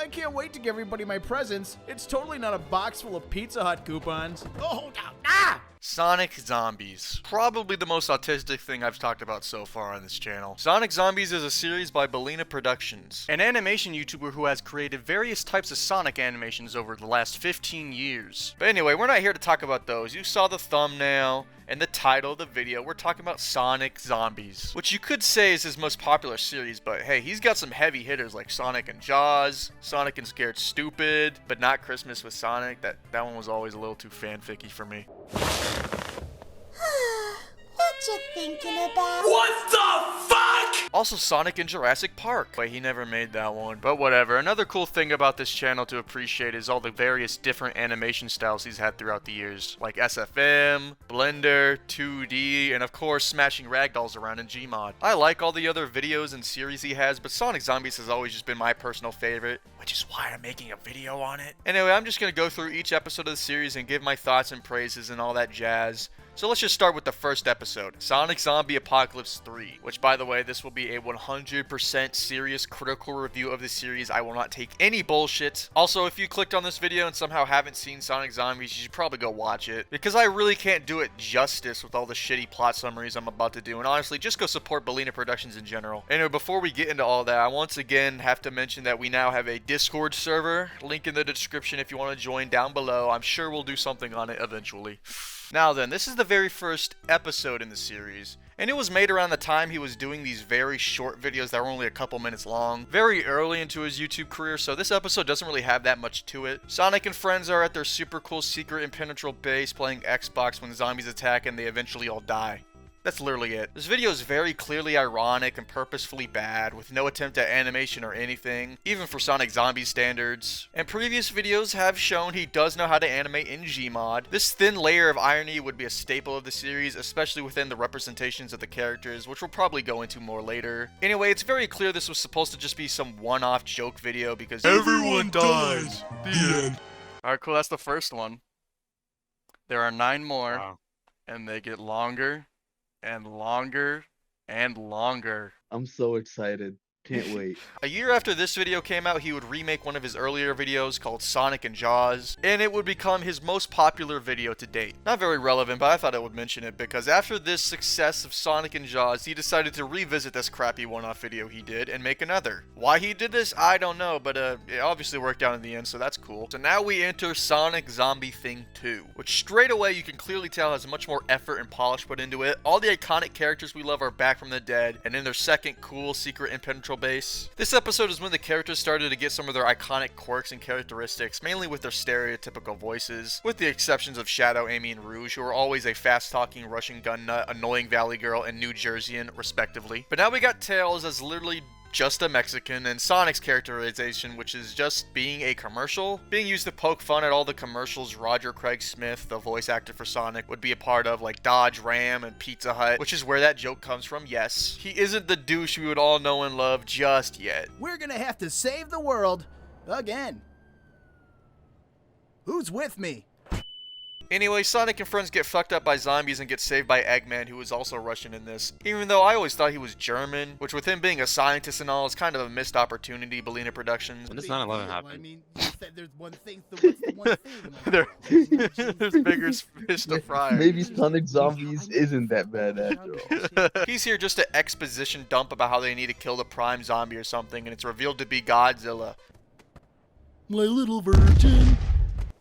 I can't wait to give everybody my presents. It's totally not a box full of Pizza Hut coupons. Oh, hold on. Ah! Sonic Zombies. Probably the most autistic thing I've talked about so far on this channel. Sonic Zombies is a series by Bellina Productions, an animation YouTuber who has created various types of Sonic animations over the last 15 years. But anyway, we're not here to talk about those. You saw the thumbnail and the title of the video. We're talking about Sonic Zombies, which you could say is his most popular series, but hey, he's got some heavy hitters like Sonic and Jaws, Sonic and Scared Stupid, but Not Christmas with Sonic. That one was always a little too fanficky for me. What you thinking about? What the fuck? Also Sonic in Jurassic Park. Wait, he never made that one. But whatever. Another cool thing about this channel to appreciate is all the various different animation styles he's had throughout the years. Like SFM, Blender, 2D, and of course smashing ragdolls around in Gmod. I like all the other videos and series he has, but Sonic Zombies has always just been my personal favorite, which is why I'm making a video on it. Anyway, I'm just gonna go through each episode of the series and give my thoughts and praises and all that jazz. So let's just start with the first episode, Sonic Zombie Apocalypse 3, which by the way, this will be a 100% serious critical review of the series. I will not take any bullshit. Also, if you clicked on this video and somehow haven't seen Sonic Zombies, you should probably go watch it, because I really can't do it justice with all the shitty plot summaries I'm about to do, and honestly, just go support Bellina Productions in general. Anyway, before we get into all that, I once again have to mention that we now have a Discord server, link in the description if you want to join down below. I'm sure we'll do something on it eventually. Now then, this is the very first episode in the series, and it was made around the time he was doing these very short videos that were only a couple minutes long, very early into his YouTube career, so this episode doesn't really have that much to it. Sonic and friends are at their super cool secret impenetrable base playing Xbox when zombies attack and they eventually all die. That's literally it. This video is very clearly ironic and purposefully bad, with no attempt at animation or anything, even for Sonic Zombie standards. And previous videos have shown he does know how to animate in Gmod. This thin layer of irony would be a staple of the series, especially within the representations of the characters, which we'll probably go into more later. Anyway, it's very clear this was supposed to just be some one-off joke video because everyone dies. The end. Alright, cool, that's the first one. There are 9 more, wow. And they get longer and longer and longer. I'm so excited. Can't wait. A year after this video came out, he would remake one of his earlier videos called Sonic and Jaws, and it would become his most popular video to date. Not very relevant, but I thought I would mention it because after this success of Sonic and Jaws, he decided to revisit this crappy one-off video he did and make another. Why he did this, I don't know, but it obviously worked out in the end, so that's cool. So now we enter Sonic Zombie Thing 2, which straight away you can clearly tell has much more effort and polish put into it. All the iconic characters we love are back from the dead, and in their second cool secret impenetrable base. This episode is when the characters started to get some of their iconic quirks and characteristics, mainly with their stereotypical voices, with the exceptions of Shadow, Amy, and Rouge, who are always a fast-talking Russian gun nut, annoying Valley Girl, and New Jerseyan, respectively. But now we got Tails as literally just a Mexican, and Sonic's characterization, which is just being a commercial, being used to poke fun at all the commercials Roger Craig Smith, the voice actor for Sonic, would be a part of, like Dodge Ram and Pizza Hut, which is where that joke comes from, yes. He isn't the douche we would all know and love just yet. We're gonna have to save the world again. Who's with me? Anyway, Sonic and friends get fucked up by zombies and get saved by Eggman, who is also Russian in this. Even though I always thought he was German, which with him being a scientist and all is kind of a missed opportunity, Bellina Productions. When does 9/11 happen? I mean, you said there's one thing, so what's the one thing? There's bigger fish to fry. Maybe Sonic Zombies isn't that bad after all. He's here just to exposition dump about how they need to kill the prime zombie or something, and it's revealed to be Godzilla. My little virgin.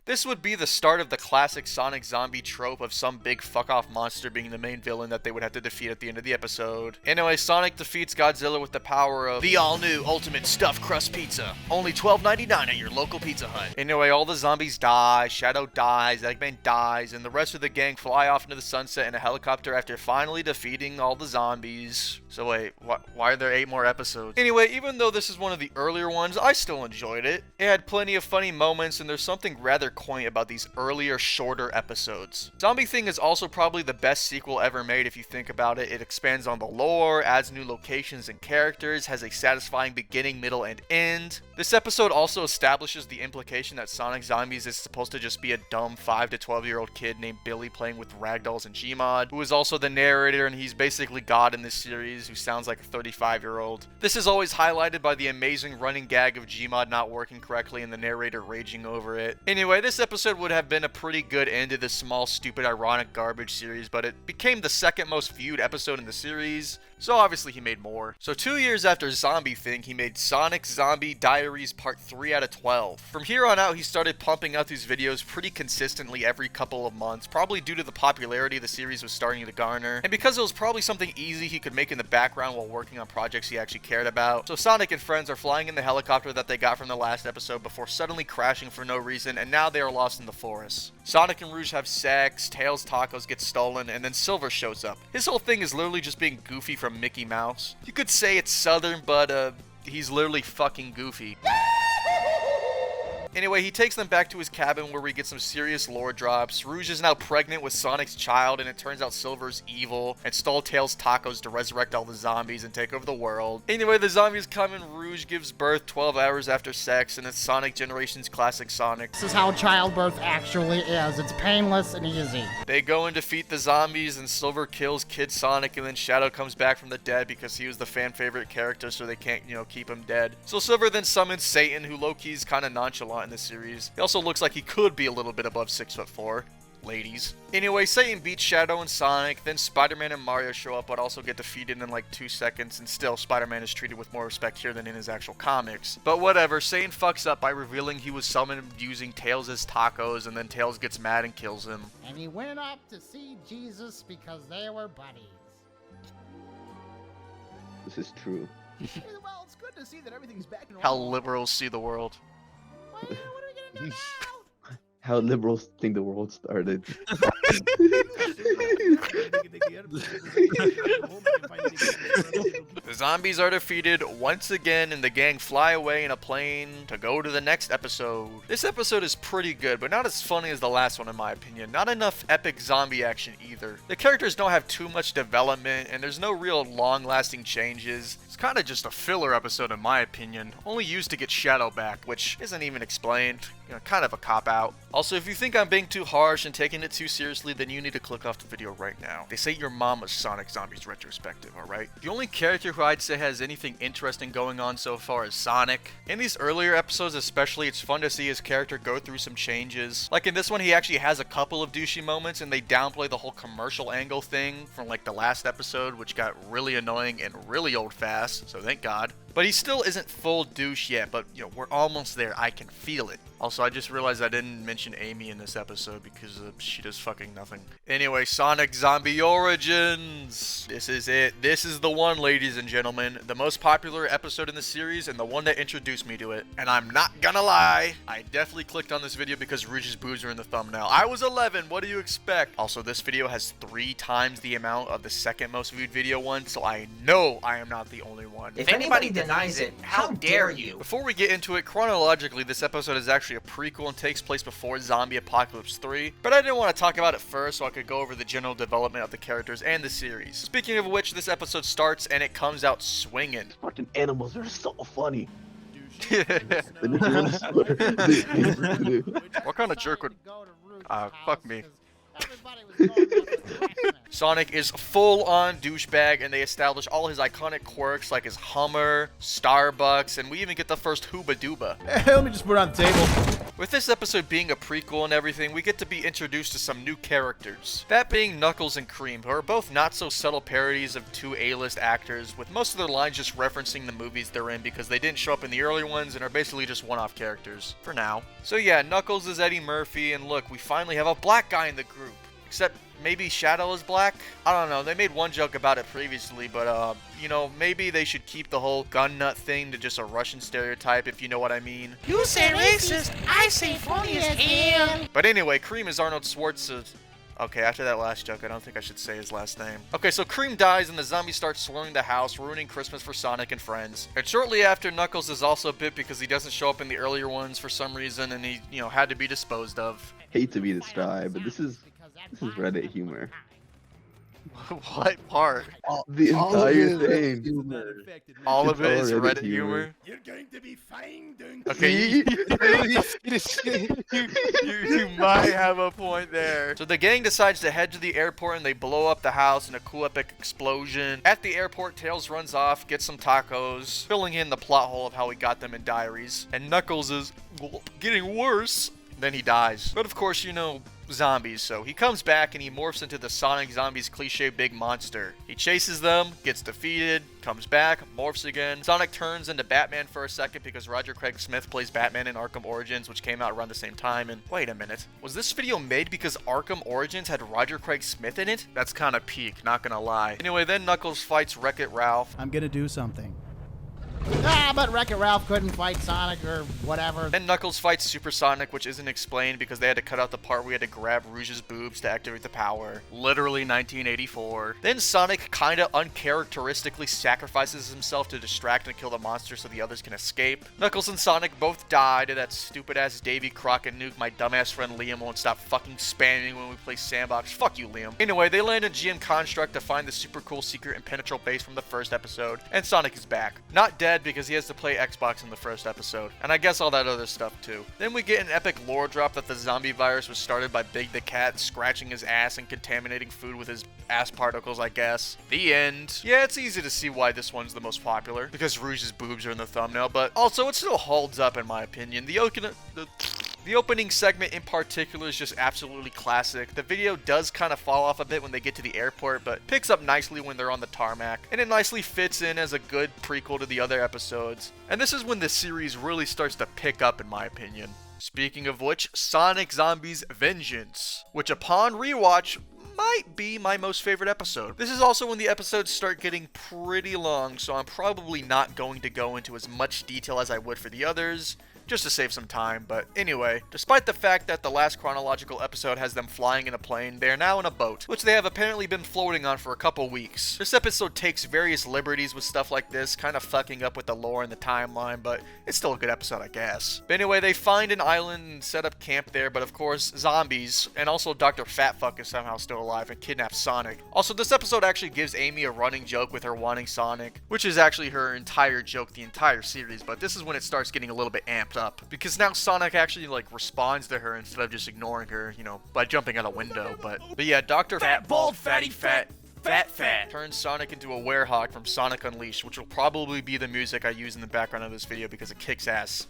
This would be the start of the classic Sonic zombie trope of some big fuck-off monster being the main villain that they would have to defeat at the end of the episode. Anyway, Sonic defeats Godzilla with the power of the all-new Ultimate Stuffed Crust Pizza. Only $12.99 at your local Pizza Hut. Anyway, all the zombies die, Shadow dies, Eggman dies, and the rest of the gang fly off into the sunset in a helicopter after finally defeating all the zombies. So wait, why are there 8 more episodes? Anyway, even though this is one of the earlier ones, I still enjoyed it. It had plenty of funny moments, and there's something rather quaint about these earlier, shorter episodes. Zombie Thing is also probably the best sequel ever made if you think about it. It expands on the lore, adds new locations and characters, has a satisfying beginning, middle, and end. This episode also establishes the implication that Sonic Zombies is supposed to just be a dumb 5 to 12-year-old kid named Billy playing with ragdolls and Gmod, who is also the narrator, and he's basically God in this series, who sounds like a 35-year-old. This is always highlighted by the amazing running gag of Gmod not working correctly and the narrator raging over it. Anyway, this episode would have been a pretty good end to this small, stupid, ironic garbage series, but it became the second most viewed episode in the series, so obviously he made more. So 2 years after Zombie Thing, he made Sonic Zombie Diaries Part 3 out of 12. From here on out, he started pumping out these videos pretty consistently every couple of months, probably due to the popularity the series was starting to garner, and because it was probably something easy he could make in the background while working on projects he actually cared about. So Sonic and friends are flying in the helicopter that they got from the last episode before suddenly crashing for no reason, and now they are lost in the forest. Sonic and Rouge have sex, Tails' tacos get stolen, and then Silver shows up. His whole thing is literally just being Goofy from Mickey Mouse. You could say it's southern, but he's literally fucking Goofy. Anyway, he takes them back to his cabin where we get some serious lore drops. Rouge is now pregnant with Sonic's child, and it turns out Silver's evil and stole Tails' tacos to resurrect all the zombies and take over the world. Anyway, the zombies come and Rouge gives birth 12 hours after sex, and it's Sonic Generations classic Sonic. This is how childbirth actually is. It's painless and easy. They go and defeat the zombies, and Silver kills Kid Sonic, and then Shadow comes back from the dead because he was the fan favorite character, so they can't, keep him dead. So Silver then summons Satan, who low-key is kind of nonchalant in this series. He also looks like he could be a little bit above 6'4". Ladies. Anyway, Satan beats Shadow and Sonic, then Spider-Man and Mario show up but also get defeated in like 2 seconds, and still Spider-Man is treated with more respect here than in his actual comics. But whatever, Satan fucks up by revealing he was summoned using Tails as tacos, and then Tails gets mad and kills him. And he went up to see Jesus because they were buddies. This is true. Well, it's good to see that everything's back in How normal. liberals see the world. What are we gonna do now? How liberals think the world started. The zombies are defeated once again, and the gang fly away in a plane to go to the next episode. This episode is pretty good, but not as funny as the last one in my opinion. Not enough epic zombie action either. The characters don't have too much development, and there's no real long-lasting changes. It's kind of just a filler episode in my opinion, only used to get Shadow back, which isn't even explained. Kind of a cop-out. Also, if you think I'm being too harsh and taking it too seriously, then you need to click off the video right now. They say your mama's Sonic Zombies retrospective, alright? The only character who I'd say has anything interesting going on so far is Sonic. In these earlier episodes especially, it's fun to see his character go through some changes. Like in this one, he actually has a couple of douchey moments, and they downplay the whole commercial angle thing from like the last episode, which got really annoying and really old fast, so thank God. But he still isn't full douche yet, but we're almost there. I can feel it. Also, I just realized I didn't mention Amy in this episode because she does fucking nothing. Anyway, Sonic Zombie Origins. This is it. This is the one, ladies and gentlemen. The most popular episode in the series and the one that introduced me to it. And I'm not gonna lie, I definitely clicked on this video because Rouge's boobs are in the thumbnail. I was 11. What do you expect? Also, this video has 3 times the amount of the second most viewed video one, so I know I am not the only one. If anybody denies it, how dare you? Before we get into it, chronologically, this episode is actually a prequel and takes place before Zombie Apocalypse 3, but I didn't want to talk about it first so I could go over the general development of the characters and the series. Speaking of which, this episode starts and it comes out swinging. Fucking animals are so funny. What kind of jerk would... fuck me. Everybody was going out to Sonic is full-on douchebag, and they establish all his iconic quirks like his Hummer, Starbucks, and we even get the first Hooba Dooba. Hey, let me just put it on the table. With this episode being a prequel and everything, we get to be introduced to some new characters. That being Knuckles and Cream, who are both not-so-subtle parodies of 2 A-list actors, with most of their lines just referencing the movies they're in because they didn't show up in the earlier ones and are basically just one-off characters, for now. So yeah, Knuckles is Eddie Murphy, and look, we finally have a black guy in the group. Except maybe Shadow is black? I don't know, they made one joke about it previously, but maybe they should keep the whole gun nut thing to just a Russian stereotype, if you know what I mean. You say racist, I say funny as hell. But anyway, Cream is Arnold Schwarzenegger. Okay, after that last joke, I don't think I should say his last name. Okay, so Cream dies and the zombies start swarming the house, ruining Christmas for Sonic and friends. And shortly after, Knuckles is also bit because he doesn't show up in the earlier ones for some reason, and he, had to be disposed of. Hate to be this guy, but this is Reddit humor. What part? The entire thing. All of it is all Reddit humor. You're going to be fine doing Okay, you might have a point there. So the gang decides to head to the airport and they blow up the house in a cool epic explosion. At the airport, Tails runs off, gets some tacos, filling in the plot hole of how he got them in Diaries. And Knuckles is getting worse. Then he dies. But of course, zombies, so he comes back and he morphs into the Sonic Zombies cliche big monster. He chases them, gets defeated, comes back, morphs again. Sonic turns into Batman for a second because Roger Craig Smith plays Batman in Arkham Origins, which came out around the same time. And wait a minute, was this video made because Arkham Origins had Roger Craig Smith in it? That's kind of peak, not gonna lie. Anyway, then Knuckles fights Wreck-It Ralph. I'm gonna do something. But Wreck-It Ralph couldn't fight Sonic or whatever. Then Knuckles fights Super Sonic, which isn't explained because they had to cut out the part where he had to grab Rouge's boobs to activate the power. Literally 1984. Then Sonic kinda uncharacteristically sacrifices himself to distract and kill the monster so the others can escape. Knuckles and Sonic both die to that stupid ass Davy Crockett nuke my dumbass friend Liam won't stop fucking spamming when we play Sandbox. Fuck you, Liam. Anyway, they land in GM Construct to find the super cool secret impenetrable base from the first episode, and Sonic is back. Not dead because he has to play Xbox in the first episode, and I guess all that other stuff too. Then we get an epic lore drop that the zombie virus was started by Big the Cat scratching his ass and contaminating food with his ass particles, I guess. The end. Yeah, it's easy to see why this one's the most popular, because Rouge's boobs are in the thumbnail, but also it still holds up in my opinion. The opening segment in particular is just absolutely classic. The video does kind of fall off a bit when they get to the airport, but picks up nicely when they're on the tarmac, and it nicely fits in as a good prequel to the other episodes. And this is when the series really starts to pick up in my opinion. Speaking of which, Sonic Zombies Vengeance, which upon rewatch might be my most favorite episode. This is also when the episodes start getting pretty long, so I'm probably not going to go into as much detail as I would for the others, just to save some time. But anyway, despite the fact that the last chronological episode has them flying in a plane, they are now in a boat, which they have apparently been floating on for a couple weeks. This episode takes various liberties with stuff like this, kind of fucking up with the lore and the timeline, but it's still a good episode, I guess. But anyway, they find an island and set up camp there, but of course, zombies, and also Dr. Fatfuck is somehow still alive and kidnaps Sonic. Also, this episode actually gives Amy a running joke with her wanting Sonic, which is actually her entire joke the entire series, but this is when it starts getting a little bit amped up, because now Sonic actually responds to her instead of just ignoring her, by jumping out a window. But yeah, Dr. Fat Bald Fatty Fat turns Sonic into a werehog from Sonic Unleashed, which will probably be the music I use in the background of this video because it kicks ass.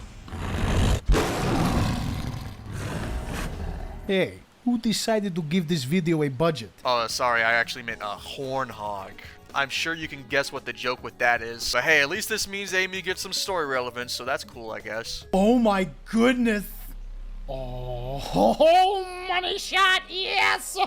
Hey, who decided to give this video a budget? Oh, sorry, I actually meant a horn hog. I'm sure you can guess what the joke with that is. But hey, at least this means Amy gets some story relevance, so that's cool, I guess. Oh my goodness! Oh, money shot, yes!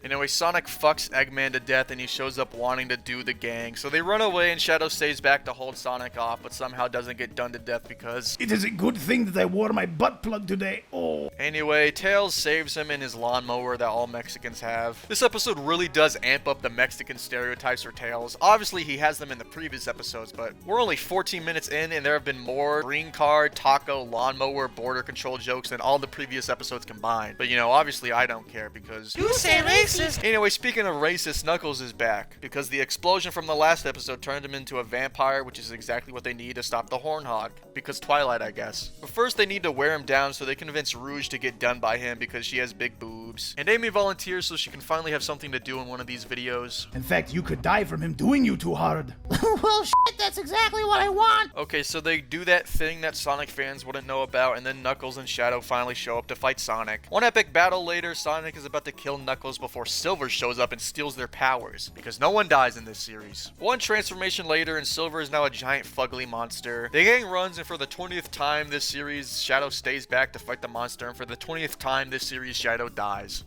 Anyway, Sonic fucks Eggman to death and he shows up wanting to do the gang. So they run away and Shadow stays back to hold Sonic off, but somehow doesn't get done to death because It is a good thing that I wore my butt plug today. Oh. Anyway, Tails saves him in his lawnmower that all Mexicans have. This episode really does amp up the Mexican stereotypes for Tails. Obviously, he has them in the previous episodes, but we're only 14 minutes in and there have been more green card, taco, lawnmower, border control jokes than all the previous episodes combined. But obviously I don't care because You say racist! Anyway, speaking of racist, Knuckles is back because the explosion from the last episode turned him into a vampire, which is exactly what they need to stop the Hornhog. Because Twilight, I guess. But first they need to wear him down so they convince Rouge to get done by him because she has big boobs. And Amy volunteers so she can finally have something to do in one of these videos. In fact, you could die from him doing you too hard. Well, shit, that's exactly what I want. Okay, so they do that thing that Sonic fans wouldn't know about, and then Knuckles and Shadow finally show up to fight Sonic. One epic battle later, Sonic is about to kill Knuckles before Silver shows up and steals their powers, because no one dies in this series. One transformation later, and Silver is now a giant fugly monster. The gang runs, and for the 20th time this series, Shadow stays back to fight the monster, and for the 20th time this series, Shadow dies.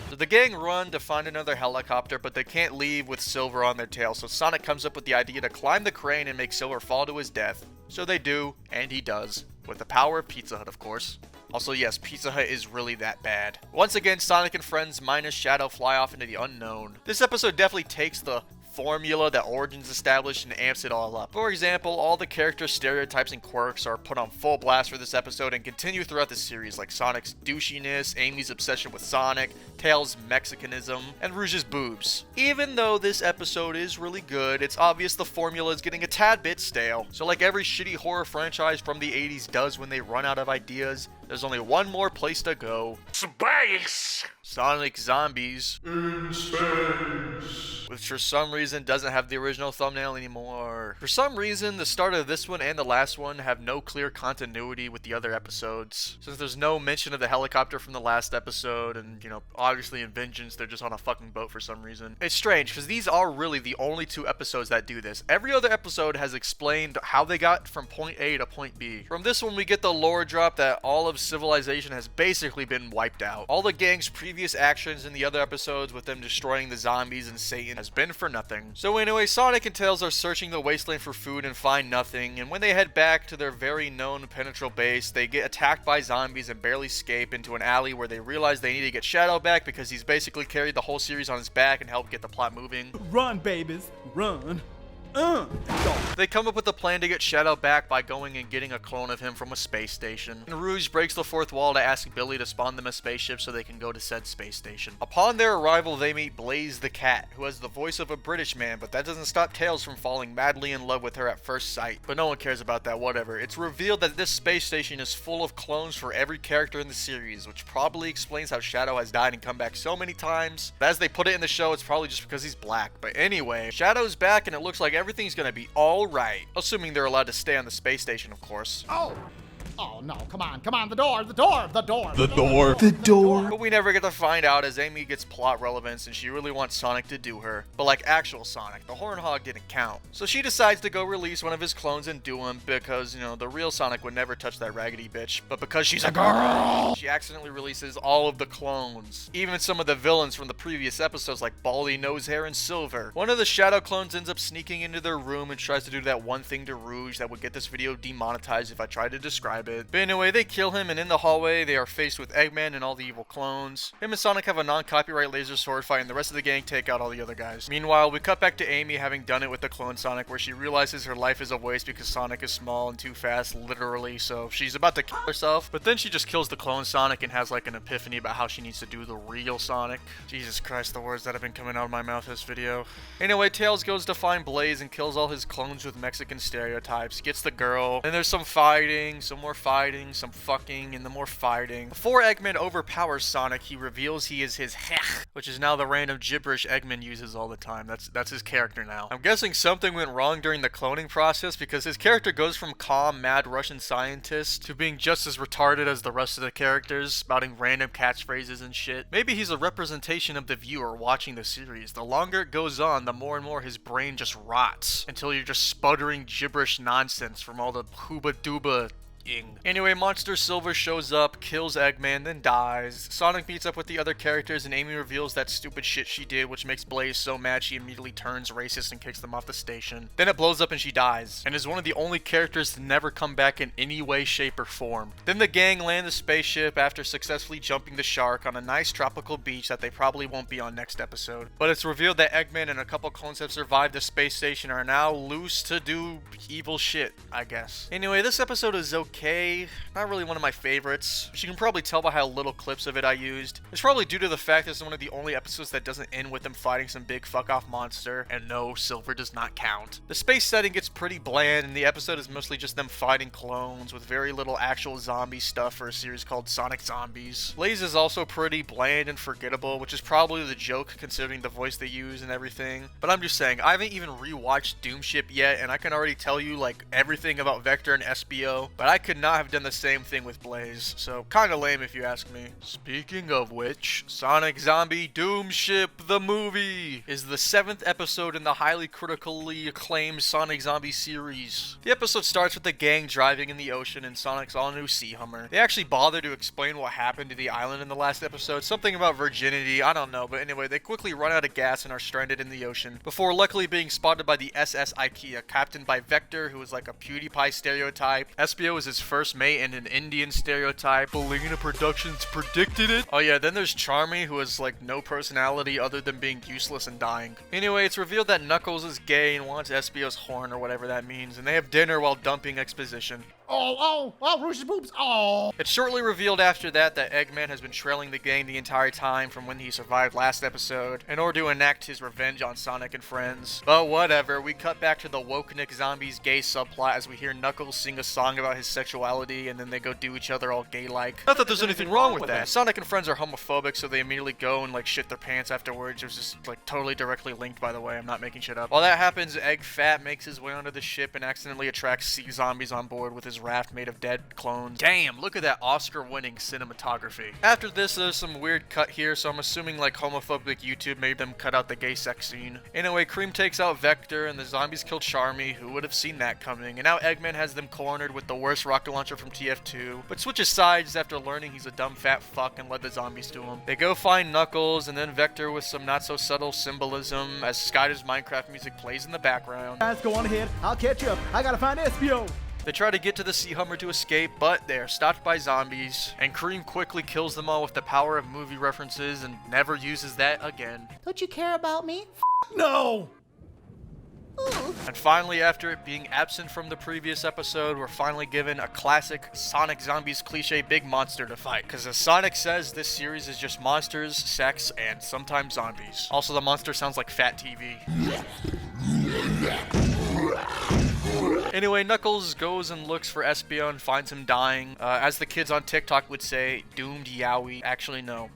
So the gang run to find another helicopter, but they can't leave with Silver on their tail, so Sonic comes up with the idea to climb the crane and make Silver fall to his death. So they do, and he does. with the power of Pizza Hut, of course. Also, yes, Pizza Hut is really that bad. Once again, Sonic and friends minus Shadow fly off into the unknown. This episode definitely takes the formula that Origins established and amps it all up. For example, all the character stereotypes and quirks are put on full blast for this episode and continue throughout the series, like Sonic's douchiness, Amy's obsession with Sonic, Tails' Mexicanism, and Rouge's boobs. Even though this episode is really good, it's obvious the formula is getting a tad bit stale. So like every shitty horror franchise from the 80s does when they run out of ideas, there's only one more place to go. Space! Sonic Zombies in Space. Which for some reason doesn't have the original thumbnail anymore. For some reason, the start of this one and the last one have no clear continuity with the other episodes. Since there's no mention of the helicopter from the last episode, and, you know, obviously in Vengeance, they're just on a fucking boat for some reason. It's strange, because these are really the only two episodes that do this. Every other episode has explained how they got from point A to point B. From this one, we get the lore drop that all of civilization has basically been wiped out. All the gang's previous actions in the other episodes with them destroying the zombies and Satan has been for nothing. So anyway, Sonic and Tails are searching the wasteland for food and find nothing, and when they head back to their very known penetrable base, they get attacked by zombies and barely escape into an alley where they realize they need to get Shadow back because he's basically carried the whole series on his back and helped get the plot moving. Run, babies, run. They come up with a plan to get Shadow back by going and getting a clone of him from a space station. And Rouge breaks the fourth wall to ask Billy to spawn them a spaceship so they can go to said space station. Upon their arrival, they meet Blaze the cat, who has the voice of a British man, but that doesn't stop Tails from falling madly in love with her at first sight. But no one cares about that, whatever. It's revealed that this space station is full of clones for every character in the series, which probably explains how Shadow has died and come back so many times. But as they put it in the show, it's probably just because he's black. But anyway, Shadow's back and it looks like everything's gonna be alright. Assuming they're allowed to stay on the space station, of course. Oh no, come on, the door. But we never get to find out as Amy gets plot relevance and she really wants Sonic to do her. But like actual Sonic, the Horn Hog didn't count. So she decides to go release one of his clones and do him because, you know, the real Sonic would never touch that raggedy bitch. But because she's a girl, she accidentally releases all of the clones. Even some of the villains from the previous episodes like Baldy, Nosehair, and Silver. One of the Shadow clones ends up sneaking into their room and tries to do that one thing to Rouge that would get this video demonetized if I tried to describe it. But anyway, they kill him, and in the hallway, they are faced with Eggman and all the evil clones. Him and Sonic have a non-copyright laser sword fight, and the rest of the gang take out all the other guys. Meanwhile, we cut back to Amy having done it with the clone Sonic, where she realizes her life is a waste because Sonic is small and too fast, literally, so she's about to kill herself. But then she just kills the clone Sonic and has like an epiphany about how she needs to do the real Sonic. Jesus Christ, the words that have been coming out of my mouth this video. Anyway, Tails goes to find Blaze and kills all his clones with Mexican stereotypes, gets the girl, and there's some fighting, some more fighting, some fucking, and the more fighting. Before Eggman overpowers Sonic, he reveals he is his hech, which is now the random gibberish Eggman uses all the time. That's his character now. I'm guessing something went wrong during the cloning process because his character goes from calm, mad Russian scientist to being just as retarded as the rest of the characters, spouting random catchphrases and shit. Maybe he's a representation of the viewer watching the series. The longer it goes on, the more and more his brain just rots until you're just sputtering gibberish nonsense from all the hooba dooba. Anyway, Monster Silver shows up, kills Eggman, then dies. Sonic meets up with the other characters and Amy reveals that stupid shit she did, which makes Blaze so mad she immediately turns racist and kicks them off the station. Then it blows up and she dies, and is one of the only characters to never come back in any way, shape, or form. Then the gang land the spaceship after successfully jumping the shark on a nice tropical beach that they probably won't be on next episode. But it's revealed that Eggman and a couple clones have survived the space station and are now loose to do evil shit, I guess. Anyway, this episode is okay. Not really one of my favorites, which you can probably tell by how little clips of it I used. It's probably due to the fact this is one of the only episodes that doesn't end with them fighting some big fuck-off monster, and no, Silver does not count. The space setting gets pretty bland, and the episode is mostly just them fighting clones with very little actual zombie stuff for a series called Sonic Zombies. Blaze is also pretty bland and forgettable, which is probably the joke considering the voice they use and everything. But I'm just saying, I haven't even rewatched Doomship yet, and I can already tell you like everything about Vector and SBO, but I could not have done the same thing with Blaze, so kinda lame if you ask me. Speaking of which, Sonic Zombie Doomship the movie is the 7th episode in the highly critically acclaimed Sonic Zombie series. The episode starts with the gang driving in the ocean in Sonic's all-new Sea Hummer. They actually bother to explain what happened to the island in the last episode, something about virginity, I don't know, but anyway, they quickly run out of gas and are stranded in the ocean, before luckily being spotted by the SS IKEA, captained by Vector, who is like a PewDiePie stereotype. SBO is his his first mate and an Indian stereotype. Belina Productions predicted it. Oh yeah, then there's Charmy, who has like no personality other than being useless and dying. Anyway, it's revealed that Knuckles is gay and wants SBO's horn or whatever that means, and they have dinner while dumping exposition. Oh, Rouge's boobs. Oh. It's shortly revealed after that Eggman has been trailing the gang the entire time from when he survived last episode in order to enact his revenge on Sonic and friends. But whatever, we cut back to the Wokenik Zombies gay subplot as we hear Knuckles sing a song about his sexuality and then they go do each other all gay-like. Not that there's anything wrong with that. Sonic and friends are homophobic, so they immediately go and like shit their pants afterwards. It was just like totally directly linked, by the way. I'm not making shit up. While that happens, Egg Fat makes his way onto the ship and accidentally attracts sea zombies on board with his raft made of dead clones. Damn, look at that Oscar-winning cinematography. After this, there's some weird cut here, so I'm assuming like homophobic YouTube made them cut out the gay sex scene. Anyway, Cream takes out Vector and the zombies kill Charmy, who would have seen that coming, and now Eggman has them cornered with the worst rocket launcher from TF2, but switches sides after learning he's a dumb fat fuck and led the zombies to him. They go find Knuckles and then Vector with some not so subtle symbolism as Skyder's Minecraft music plays in the background. Guys, go on ahead. I'll catch you up. I gotta find SBO. They try to get to the Sea Hummer to escape, but they are stopped by zombies, and Cream quickly kills them all with the power of movie references and never uses that again. Don't you care about me? No! And finally, after it being absent from the previous episode, we're finally given a classic Sonic Zombies cliche big monster to fight. Because as Sonic says, this series is just monsters, sex, and sometimes zombies. Also, the monster sounds like Fat TV. Anyway, Knuckles goes and looks for SBO and finds him dying. As the kids on TikTok would say, doomed yowie. Actually, no.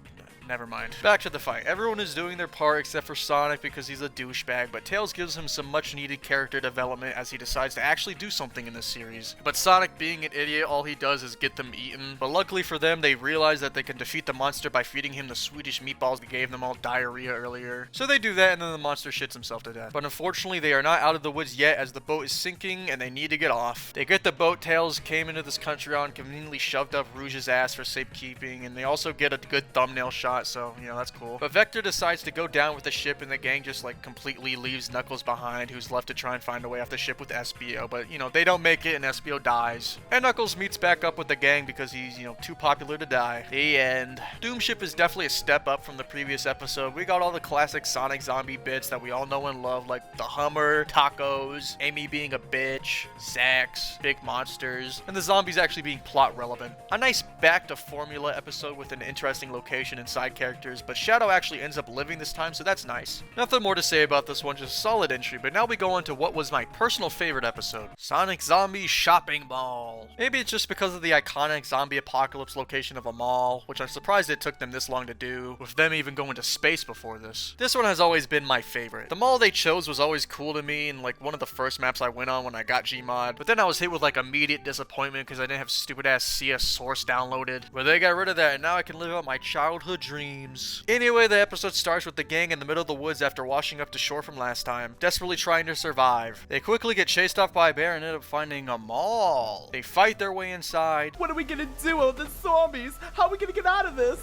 Never mind. Back to the fight. Everyone is doing their part except for Sonic because he's a douchebag, but Tails gives him some much needed character development as he decides to actually do something in this series. But Sonic, being an idiot, all he does is get them eaten. But luckily for them, they realize that they can defeat the monster by feeding him the Swedish meatballs that gave them all diarrhea earlier. So they do that and then the monster shits himself to death. But unfortunately, they are not out of the woods yet as the boat is sinking and they need to get off. They get the boat Tails came into this country on, conveniently shoved up Rouge's ass for safekeeping, and they also get a good thumbnail shot, so, you know, that's cool. But Vector decides to go down with the ship, and the gang just, like, completely leaves Knuckles behind, who's left to try and find a way off the ship with SBO. But, you know, they don't make it, and SBO dies. And Knuckles meets back up with the gang because he's, you know, too popular to die. The end. Doomship is definitely a step up from the previous episode. We got all the classic Sonic zombie bits that we all know and love, like the Hummer, tacos, Amy being a bitch, sex, big monsters, and the zombies actually being plot relevant. A nice back-to-formula episode with an interesting location and side characters, but Shadow actually ends up living this time, so that's nice. Nothing more to say about this one, just solid entry, but now we go on to what was my personal favorite episode, Sonic Zombie Shopping Mall. Maybe it's just because of the iconic zombie apocalypse location of a mall, which I'm surprised it took them this long to do, with them even going to space before this. This one has always been my favorite. The mall they chose was always cool to me, and like one of the first maps I went on when I got Gmod, but then I was hit with like immediate disappointment because I didn't have stupid ass CS source downloaded. But they got rid of that, and now I can live out my childhood dreams. Anyway, the episode starts with the gang in the middle of the woods after washing up to shore from last time, desperately trying to survive. They quickly get chased off by a bear and end up finding a mall. They fight their way inside. What are we gonna do with the zombies? How are we gonna get out of this?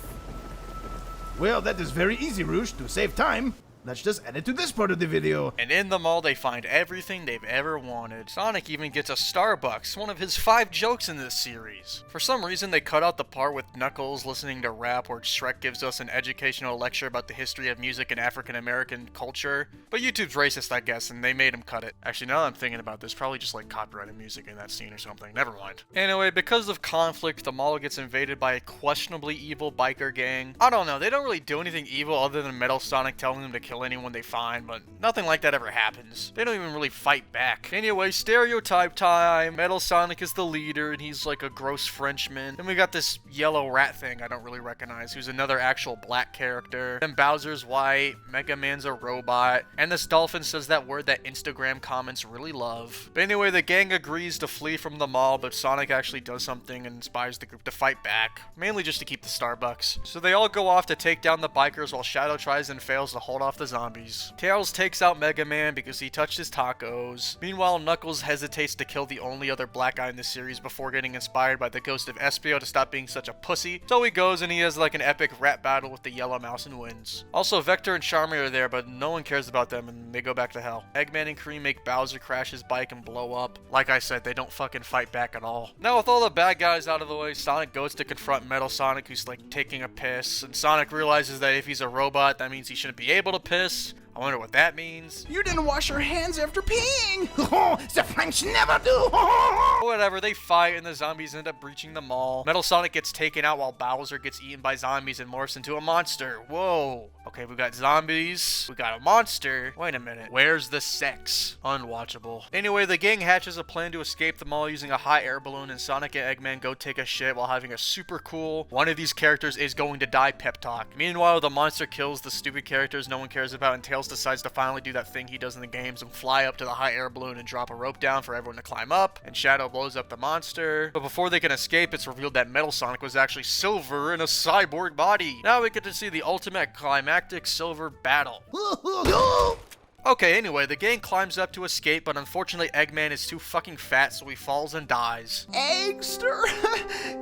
Well, that is very easy, Rouge. To save time, let's just add it to this part of the video. And in the mall, they find everything they've ever wanted. Sonic even gets a Starbucks, one of his 5 jokes in this series. For some reason, they cut out the part with Knuckles listening to rap where Shrek gives us an educational lecture about the history of music and African-American culture. But YouTube's racist, I guess, and they made him cut it. Actually, now that I'm thinking about this, probably just like copyrighted music in that scene or something. Never mind. Anyway, because of conflict, the mall gets invaded by a questionably evil biker gang. I don't know, they don't really do anything evil other than Metal Sonic telling them to kill anyone they find, but nothing like that ever happens. They don't even really fight back. Anyway, stereotype time. Metal Sonic is the leader, and he's like a gross Frenchman. Then we got this yellow rat thing I don't really recognize, who's another actual black character. Then Bowser's white, Mega Man's a robot, and this dolphin says that word that Instagram comments really love. But anyway, the gang agrees to flee from the mall, but Sonic actually does something and inspires the group to fight back, mainly just to keep the Starbucks. So they all go off to take down the bikers while Shadow tries and fails to hold off the the zombies. Tails takes out Mega Man because he touched his tacos. Meanwhile, Knuckles hesitates to kill the only other black guy in the series before getting inspired by the ghost of Espio to stop being such a pussy. So he goes and he has like an epic rap battle with the Yellow Mouse and wins. Also, Vector and Charmy are there, but no one cares about them and they go back to hell. Eggman and Cream make Bowser crash his bike and blow up. Like I said, they don't fucking fight back at all. Now with all the bad guys out of the way, Sonic goes to confront Metal Sonic, who's like taking a piss, and Sonic realizes that if he's a robot, that means he shouldn't be able to piss. I wonder what that means. You didn't wash your hands after peeing! The French never do! Whatever, they fight and the zombies end up breaching the mall. Metal Sonic gets taken out while Bowser gets eaten by zombies and morphs into a monster. Whoa. Okay, we got zombies. We got a monster. Wait a minute. Where's the sex? Unwatchable. Anyway, the gang hatches a plan to escape the mall using a hot air balloon, and Sonic and Eggman go take a shit while having a super cool "one of these characters is going to die" pep talk. Meanwhile, the monster kills the stupid characters no one cares about, and Tails decides to finally do that thing he does in the games and fly up to the hot air balloon and drop a rope down for everyone to climb up, and Shadow blows up the monster. But before they can escape, it's revealed that Metal Sonic was actually Silver in a cyborg body. Now we get to see the ultimate climactic Silver battle. Okay, anyway, the gang climbs up to escape, but unfortunately Eggman is too fucking fat, so he falls and dies. Eggster!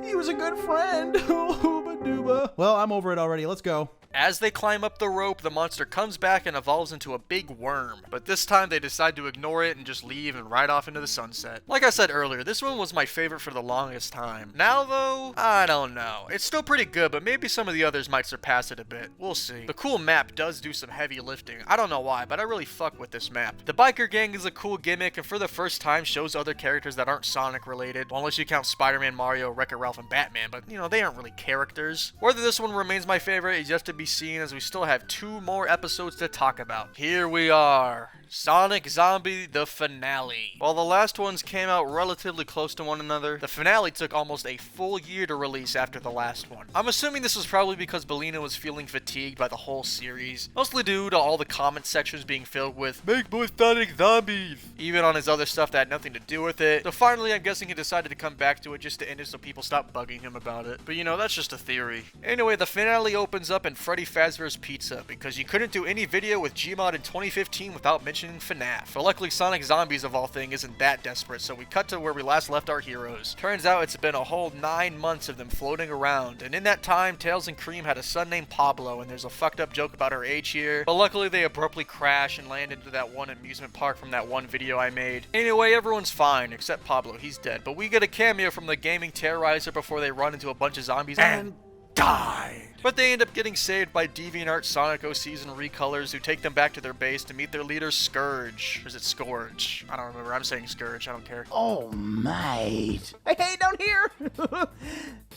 He was a good friend. Hooba dooba. Well, I'm over it already. Let's go. As they climb up the rope, the monster comes back and evolves into a big worm. But this time they decide to ignore it and just leave and ride off into the sunset. Like I said earlier, this one was my favorite for the longest time. Now though, I don't know. It's still pretty good, but maybe some of the others might surpass it a bit. We'll see. The cool map does do some heavy lifting. I don't know why, but I really fuck with this map. The biker gang is a cool gimmick and for the first time shows other characters that aren't Sonic related. Well, unless you count Spider-Man, Mario, Wreck-It Ralph, and Batman, but you know, they aren't really characters. Whether this one remains my favorite is yet to be seen, as we still have 2 more episodes to talk about. Here we are. Sonic Zombie, the finale. While the last ones came out relatively close to one another, the finale took almost a full year to release after the last one. I'm assuming this was probably because Bellina was feeling fatigued by the whole series, mostly due to all the comment sections being filled with "Make more Sonic zombies," even on his other stuff that had nothing to do with it. So finally, I'm guessing he decided to come back to it just to end it so people stop bugging him about it. But you know, that's just a theory. Anyway, the finale opens up in Freddy Fazbear's Pizza, because you couldn't do any video with Gmod in 2015 without mentioning FNAF. But luckily Sonic Zombies of all things isn't that desperate, so we cut to where we last left our heroes. Turns out it's been a whole 9 months of them floating around, and in that time Tails and Cream had a son named Pablo, and there's a fucked up joke about her age here, but luckily they abruptly crash and land into that one amusement park from that one video I made. Anyway, everyone's fine except Pablo, he's dead, but we get a cameo from the gaming terrorizer before they run into a bunch of zombies and die. But they end up getting saved by DeviantArt Sonic OCs and recolors who take them back to their base to meet their leader Scourge. Or is it Scourge? I don't remember. I'm saying Scourge. I don't care. Oh, mate. Hey, down here.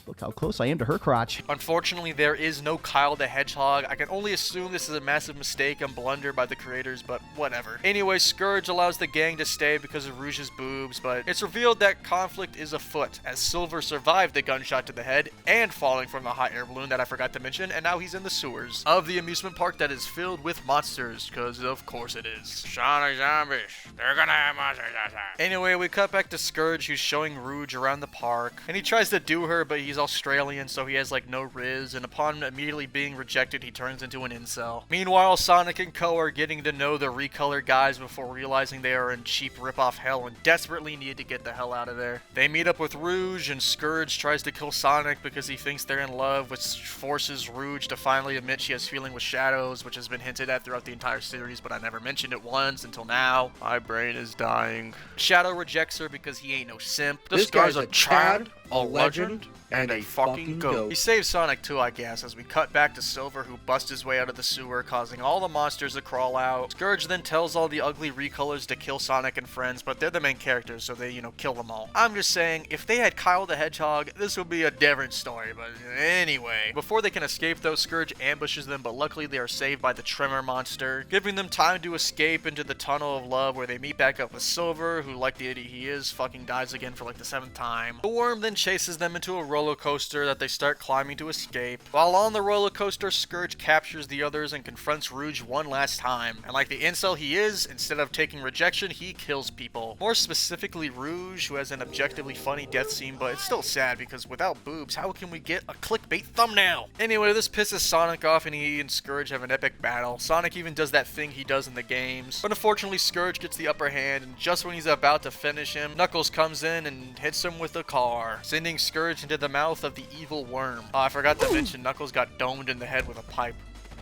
Look how close I am to her crotch. Unfortunately, there is no Kyle the Hedgehog. I can only assume this is a massive mistake and blunder by the creators, but whatever. Anyway, Scourge allows the gang to stay because of Rouge's boobs, but it's revealed that conflict is afoot, as Silver survived the gunshot to the head and falling from the hot air balloon that I forgot to mention, and now he's in the sewers of the amusement park that is filled with monsters, because of course it is. Sonic Zombies, they're gonna have monsters outside. Anyway, we cut back to Scourge, who's showing Rouge around the park, and he tries to do her, but he's Australian, so he has like no riz, and upon immediately being rejected, he turns into an incel. Meanwhile, Sonic and Co are getting to know the recolor guys before realizing they are in cheap rip-off hell and desperately need to get the hell out of there. They meet up with Rouge, and Scourge tries to kill Sonic because he thinks they're in love, which forces Rouge to finally admit she has feeling with Shadows, which has been hinted at throughout the entire series, but I never mentioned it once until now. My brain is dying. Shadow rejects her because he ain't no simp. This guy's a Chad, a legend, and a fucking goat. He saves Sonic too, I guess, as we cut back to Silver, who busts his way out of the sewer, causing all the monsters to crawl out. Scourge then tells all the ugly recolors to kill Sonic and friends, but they're the main characters, so they, kill them all. I'm just saying, if they had Kyle the Hedgehog, this would be a different story, but anyway. Before they can escape though, Scourge ambushes them, but luckily they are saved by the Tremor monster, giving them time to escape into the Tunnel of Love, where they meet back up with Silver, who, like the idiot he is, fucking dies again for like the 7th time. The worm then chases them into a roller coaster that they start climbing to escape. While on the roller coaster, Scourge captures the others and confronts Rouge one last time. And like the incel he is, instead of taking rejection, he kills people. More specifically Rouge, who has an objectively funny death scene, but it's still sad because without boobs, how can we get a clickbait thumbnail? Anyway, this pisses Sonic off and he and Scourge have an epic battle. Sonic even does that thing he does in the games. But unfortunately, Scourge gets the upper hand, and just when he's about to finish him, Knuckles comes in and hits him with a car, sending Scourge into the mouth of the evil worm. Oh, I forgot to mention Knuckles got domed in the head with a pipe.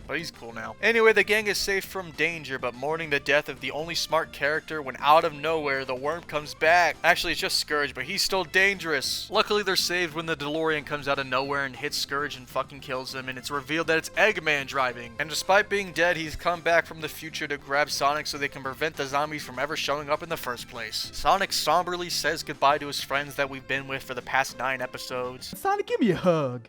But he's cool now. Anyway, the gang is safe from danger, but mourning the death of the only smart character when out of nowhere, the worm comes back. Actually, it's just Scourge, but he's still dangerous. Luckily, they're saved when the DeLorean comes out of nowhere and hits Scourge and fucking kills him, and it's revealed that it's Eggman driving. And despite being dead, he's come back from the future to grab Sonic so they can prevent the zombies from ever showing up in the first place. Sonic somberly says goodbye to his friends that we've been with for the past 9 episodes. Sonic, give me a hug.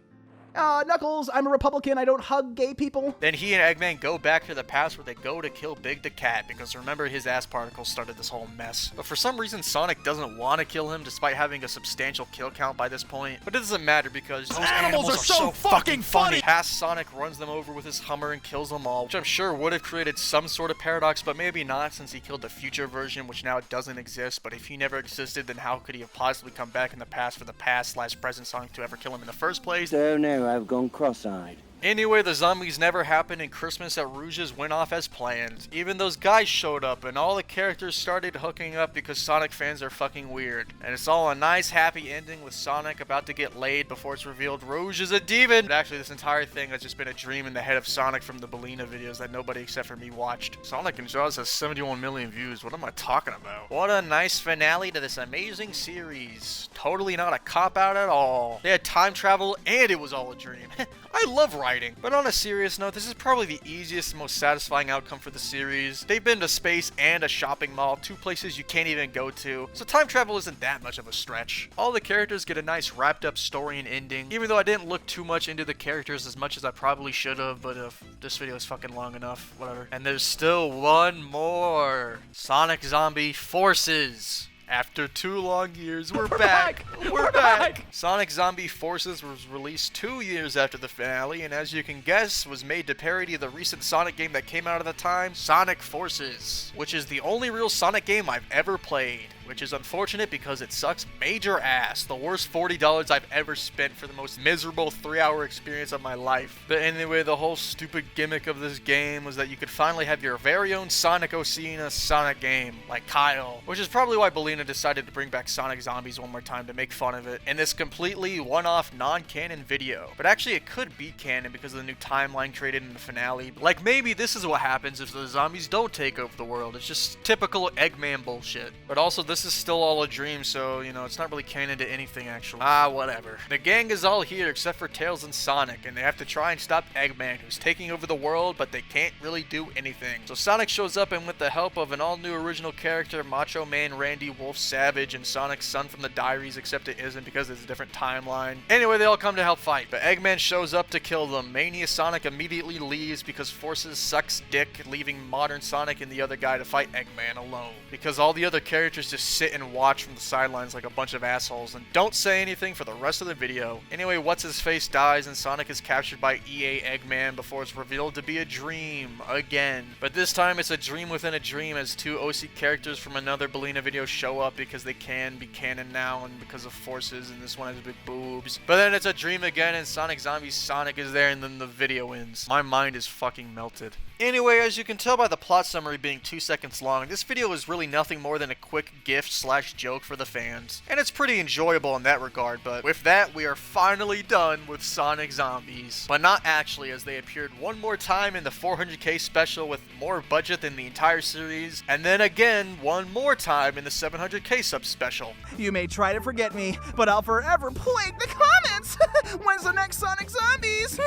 Knuckles, I'm a Republican, I don't hug gay people. Then he and Eggman go back to the past where they go to kill Big the Cat, because remember his ass particles started this whole mess. But for some reason Sonic doesn't want to kill him despite having a substantial kill count by this point. But it doesn't matter because those animals are so fucking funny. Past Sonic runs them over with his Hummer and kills them all, which I'm sure would have created some sort of paradox, but maybe not since he killed the future version, which now doesn't exist. But if he never existed, then how could he have possibly come back in the past for the past/present Sonic to ever kill him in the first place? So now I've gone cross-eyed. Anyway, the zombies never happened and Christmas at Rouge's went off as planned. Even those guys showed up and all the characters started hooking up because Sonic fans are fucking weird. And it's all a nice happy ending with Sonic about to get laid before it's revealed Rouge is a demon. But actually this entire thing has just been a dream in the head of Sonic from the Bellina videos that nobody except for me watched. Sonic and Jaws has 71 million views. What am I talking about? What a nice finale to this amazing series. Totally not a cop-out at all. They had time travel and it was all a dream. I love writing. But on a serious note, this is probably the easiest and most satisfying outcome for the series. They've been to space and a shopping mall, 2 places you can't even go to, so time travel isn't that much of a stretch. All the characters get a nice wrapped up story and ending, even though I didn't look too much into the characters as much as I probably should have, but if this video is fucking long enough, whatever. And there's still one more. Sonic Zombie Forces. After 2 long years, we're back! We're back! Sonic Zombie Forces was released 2 years after the finale, and as you can guess, was made to parody the recent Sonic game that came out at the time, Sonic Forces, which is the only real Sonic game I've ever played. Which is unfortunate because it sucks major ass. The worst $40 I've ever spent for the most miserable 3-hour experience of my life. But anyway, the whole stupid gimmick of this game was that you could finally have your very own Sonic OC in a Sonic game, like Kyle. Which is probably why Bellina decided to bring back Sonic Zombies one more time to make fun of it in this completely one-off non-canon video. But actually it could be canon because of the new timeline created in the finale. Like maybe this is what happens if the zombies don't take over the world. It's just typical Eggman bullshit. But also this is still all a dream, so, you know, it's not really canon to anything, actually. Whatever. The gang is all here except for Tails and Sonic, and they have to try and stop Eggman, who's taking over the world, but they can't really do anything. So Sonic shows up, and with the help of an all-new original character, Macho Man Randy Wolf Savage, and Sonic's son from the Diaries, except it isn't because it's a different timeline. Anyway, they all come to help fight, but Eggman shows up to kill them. Mania Sonic immediately leaves because Forces sucks dick, leaving Modern Sonic and the other guy to fight Eggman alone. Because all the other characters just sit and watch from the sidelines like a bunch of assholes and don't say anything for the rest of the video. Anyway, What's-His-Face dies and Sonic is captured by EA Eggman before it's revealed to be a dream again. But this time it's a dream within a dream as 2 OC characters from another Bellina video show up because they can be canon now and because of Forces, and this one has big boobs. But then it's a dream again and Sonic Zombie Sonic is there and then the video ends. My mind is fucking melted. Anyway, as you can tell by the plot summary being 2 seconds long, this video is really nothing more than a quick gift/joke for the fans. And it's pretty enjoyable in that regard, but with that, we are finally done with Sonic Zombies. But not actually, as they appeared one more time in the 400k special with more budget than the entire series, and then again, one more time in the 700k sub special. You may try to forget me, but I'll forever plague the comments! When's the next Sonic Zombies?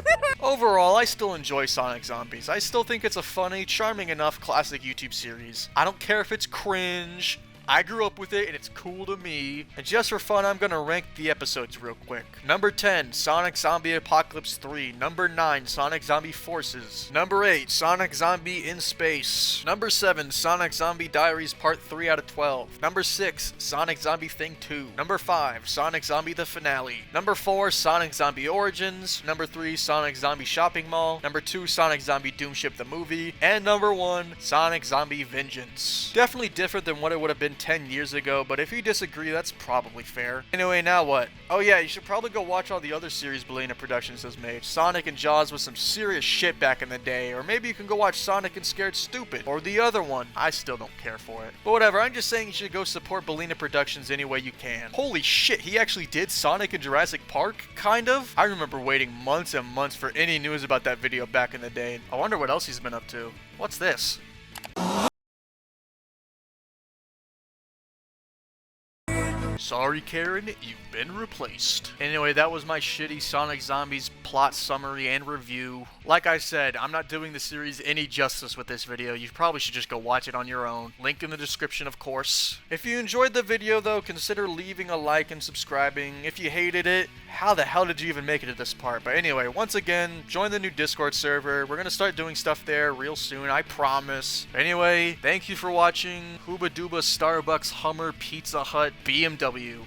Overall, I still enjoy Sonic Zombies. I still think it's a funny, charming enough classic YouTube series. I don't care if it's cringe. I grew up with it and it's cool to me. And just for fun, I'm gonna rank the episodes real quick. Number 10, Sonic Zombie Apocalypse 3. Number 9, Sonic Zombie Forces. Number 8, Sonic Zombie in Space. Number 7, Sonic Zombie Diaries Part 3 out of 12. Number 6, Sonic Zombie Thing 2. Number 5, Sonic Zombie The Finale. Number 4, Sonic Zombie Origins. Number 3, Sonic Zombie Shopping Mall. Number 2, Sonic Zombie Doomship the Movie. And number 1, Sonic Zombie Vengeance. Definitely different than what it would have been 10 years ago, but if you disagree, that's probably fair. Anyway, now what? Oh yeah, you should probably go watch all the other series Bellina Productions has made. Sonic and Jaws was some serious shit back in the day, or maybe you can go watch Sonic and Scared Stupid, or the other one. I still don't care for it. But whatever, I'm just saying you should go support Bellina Productions any way you can. Holy shit, he actually did Sonic and Jurassic Park? Kind of? I remember waiting months and months for any news about that video back in the day. I wonder what else he's been up to. What's this? Sorry, Karen, you've been replaced. Anyway, that was my shitty Sonic Zombies plot summary and review. Like I said, I'm not doing the series any justice with this video. You probably should just go watch it on your own. Link in the description, of course. If you enjoyed the video, though, consider leaving a like and subscribing. If you hated it, how the hell did you even make it to this part? But anyway, once again, join the new Discord server. We're gonna start doing stuff there real soon, I promise. Anyway, thank you for watching. Hooba Dooba, Starbucks, Hummer, Pizza Hut, BMW.